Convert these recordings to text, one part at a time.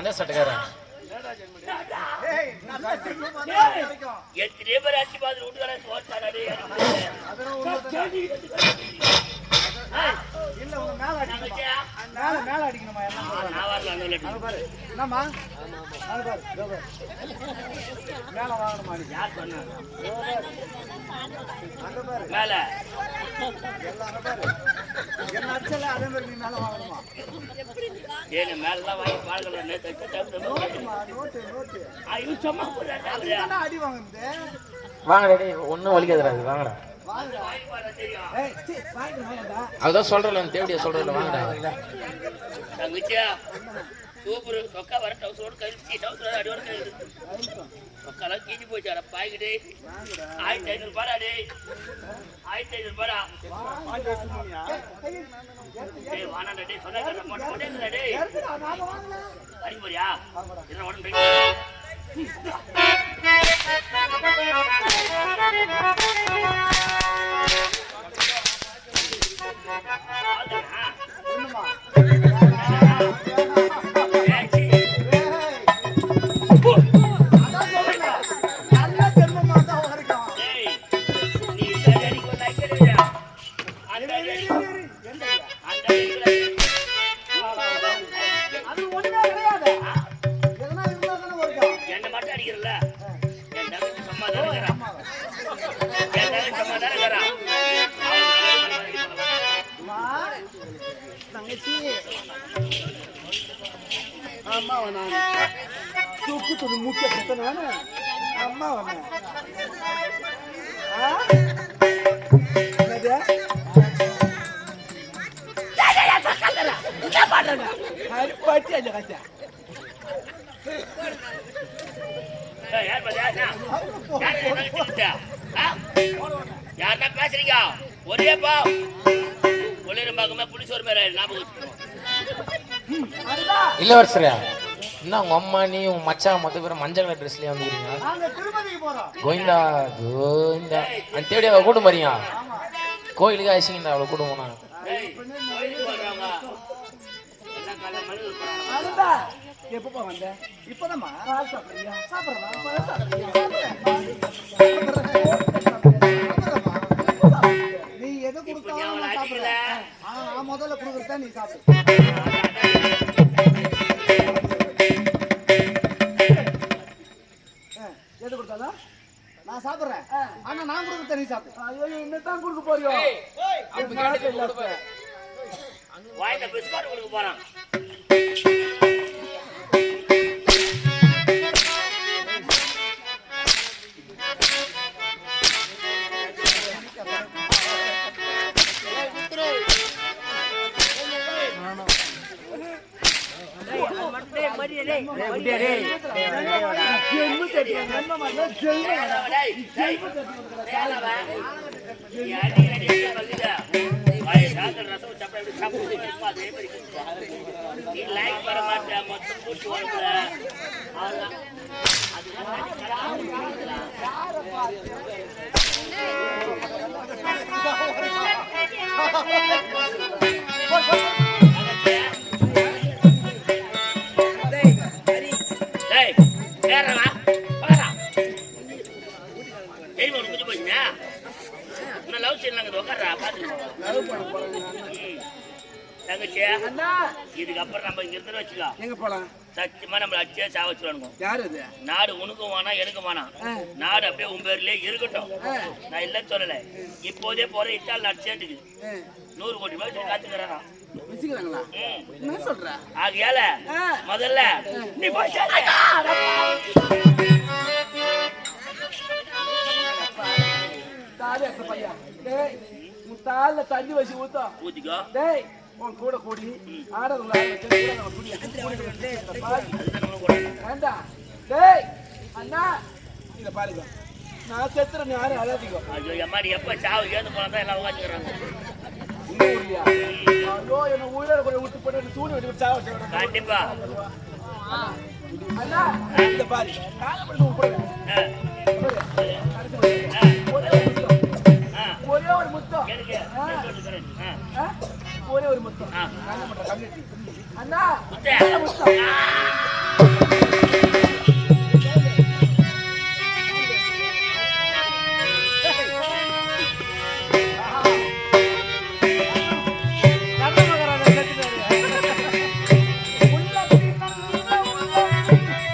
மஞ்ச சட்டக்காரன் எத்தனை பேர் அடிச்சு பார்த்து விட்டுக்கார சோட்டாடே இல்ல உங்க மேல அடிக்கணும் மேல அடிக்கணுமா என்னம்மா மேல வாங்கணுமா யார் சொன்னா அங்க பாரு மேல எல்லாரும் பாரு என்ன அடிச்சல அதே மாதிரி நீ மேல வாங்கணுமா ஏங்க மேலலாம் வாங்கி பாருங்க நேத்து நோட்டு ஐயோ சும்மா போறானே அடி வாங்குது வாங்கடா டேய் ஒண்ணும் வலிக்காதடா வாங்கடா அதான் சொல்றேன் தேவடியா சொல்றேன் வாங்கடா தங்கச்சியா சூப்பர் சொக்கா வர டவுசரோட கழிச்சு டவுசரோட அடியோட கழிச்சு சொக்காலாம் கீஞ்சி போச்சாடா பாய்கிட்டே 1500 ரூபாடா டே 1500 ரூபாடா டேய் வானாடா டேய் சொன்னா மொட்டை டேய் அடி போறியா என்ன ஓடுறீங்க தூக்கு முக்கிய நானு அம்மா வண்ண யாருன்னா பேசுறீங்க ஒரே பா ஒளிரும் பாக்கமே புளிசோறு மேல ஞாபகம் இல்ல வருஷரா என்ன உங்க அம்மா நீ உங்க மச்சான் மொத்த பேரும் மஞ்சள் கலர் ட்ரெஸ்லயே வந்துக்கிறீங்க கோவிந்தா கோவிந்தா அந்த தேடி அவ கூட்டு மாறியா கோயிலுக்கு ஆயிடுச்சிங்கடா அவளை கூட்டு போனா எப்பப்பா வந்த இப்பதாம்மா நீ எதை கொடுத்தாலும் நான் முதல்ல கொடுக்குறதா நீ சாப்பிடு எது கொடுத்தாலும் நான் சாப்பிடுறேன் ஆனா நான் கொடுக்குறத நீ சாப்பிடு என்னதான் கொடுக்க போறியோ வாய்ந்த பிஸ்காட் கொடுக்க போறான் இதுக்கப்புறம் நம்ம இங்க இருந்து வச்சுக்கலாம் எங்க போலாம் சத்தியமா நம்மள அடிச்சே சாவச்சுருவானுங்க யாரு அது நாடு உனக்கும் வேணாம் எனக்கும் வேணாம் நாடு அப்படியே உன் பேர்லயே இருக்கட்டும் நான் இல்லன்னு சொல்லல இப்போதே போற இட்டால் நான் சேர்ந்துக்கு 100 கோடி ரூபாய் காத்துக்கிறானா வச்சுக்கிறாங்களா என்ன சொல்ற ஆகையால முதல்ல நீ போய் தாலே பையா டேய் முத்தால தண்ணி வச்சு ஊத்திக்கோ டேய் உன் கூட கூடி ஆடல வேண்டாம் டேய் அண்ணா இத பாருங்க நான் செத்துறேன் யாரும் அழாதீங்க ஐயோ அம்மாடி எப்ப சாவு ஏந்து போனா எல்லாம் உட்காந்துக்கிறாங்க ஐயோ என்ன உயிரோட கூட விட்டு போட்டு சூடு வெட்டி சாவு சொல்றேன் கண்டிப்பா அண்ணா இந்த பாரு ஒரே ஒரு முத்தம் எனக்கு சொல்லுகிறேன். ஒரே ஒரு முத்தம் ஆ. நல்ல முத்தம் கண்ணுக்கு. அண்ணா முத்தே. நல்ல முத்தம்.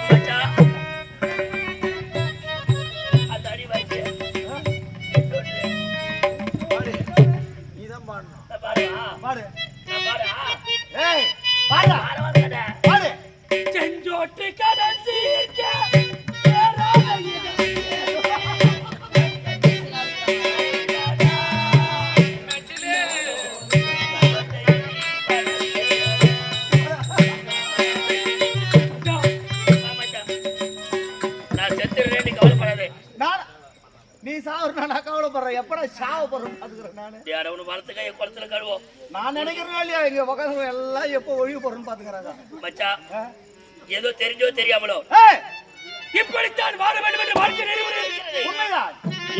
மச்சான். அந்த அடி வாய்க்கு. நீதான் பாடணும். நான் பாடுவா? பாடு. நான் பாடா? ஏய், பாடுடா. பாடவாதடா. பாடு. செஞ்சோட்டு கடைசிக்க சேராத இடம். நான் செத்துறேன்னு கவலைப்படாதே. நீ சாவுறா நான் கவலைப்படுறேன். எப்படா சாவ போறேன் பாத்துக்கிறேன் நானு. யாரவனு வளர்த்து கையை குளத்துல கழுவோம். நான் நினைக்கிறேன் இல்லையா இங்க உட்காந்து எல்லாம் எப்போ ஒழிவு போறேன்னு பாத்துக்கிறாங்க. மச்சான், ஏதோ தெரிஞ்சோ தெரியாமலோ இப்படித்தான் வாழ வேண்டும் என்ற வாழ்க்கை நெறிமுறை இருக்கிறது. உண்மைதான்.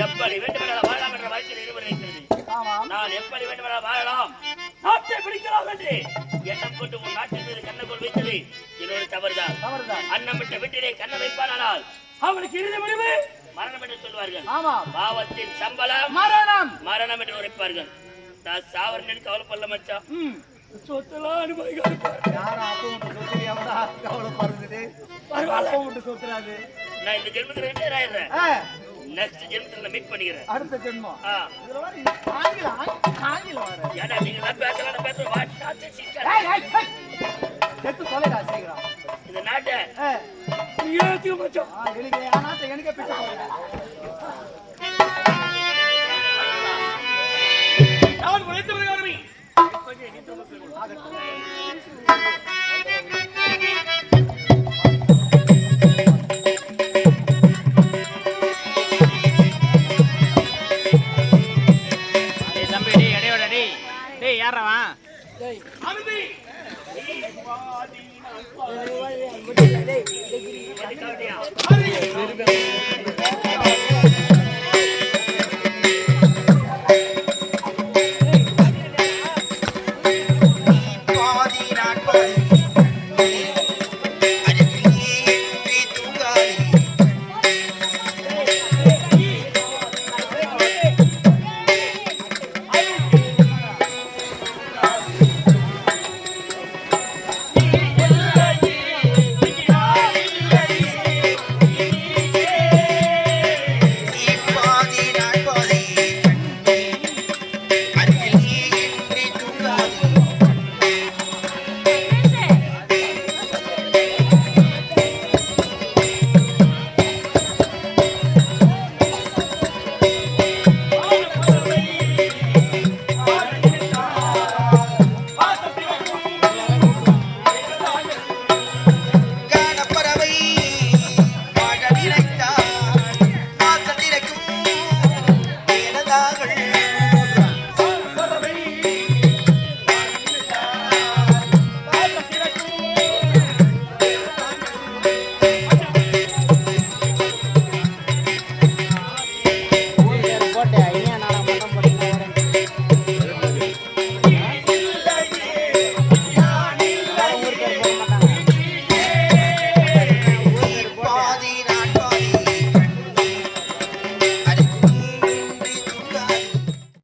எப்படி வேண்டுமென்றால் வாழலாம் என்ற வாழ்க்கை நெறிமுறை இருக்கிறது. ஆமாம். நான் எப்படி வேண்டுமென்றால் வாழலாம், நாட்டை பிடிக்கலாம் என்று எண்ணம் கொண்டு உன் நாட்டின் மீது கண்ணை வைத்தது என்னோட தவறுதான். தவறுதான். அன்னம் விட்ட வீட்டிலே கண்ணை வைப்பானால் அவனுக்கு இறுதி முடிவு மரணம் என்று சொல்வார்கள். ஆமாம். பாவத்தின் சம்பளம் மரணம். மரணம் என்று உரைப்பார்கள். நான் சாவரன் கவலைப்படல மச்சான். சொத்தெல்லாம் அனுபவிக்க யாரும் அப்போ விட்டு சொத்து எவனா கவலைப்படுறது. பரவாயில்ல. அப்போ விட்டு சொத்துறாது. நான் இந்த ஜென்மத்தில் ரிட்டையர் ஆயிடுறேன். நெக்ஸ்ட் ஜென்மத்தில் நான் மீட் பண்ணிக்கிறேன். அடுத்த ஜென்மம். ஆ. இதுல வர ஆங்கிலம் வர. ஏடா நீங்க எல்லாம் பேசலாம் பேசுறோம். WhatsApp sister. செத்து தொலைடா சீக்கிரம். இந்த நாட்டை ஏத்துக்க மச்சான். எனக்கு ஆனாத்த எனக்கே பிச்சை போடுங்க. நான் உழைத்து வருகிறேன். தம்பி டேய் எடையோட டேய் டேய் யாரவா அனுமதி. டேய்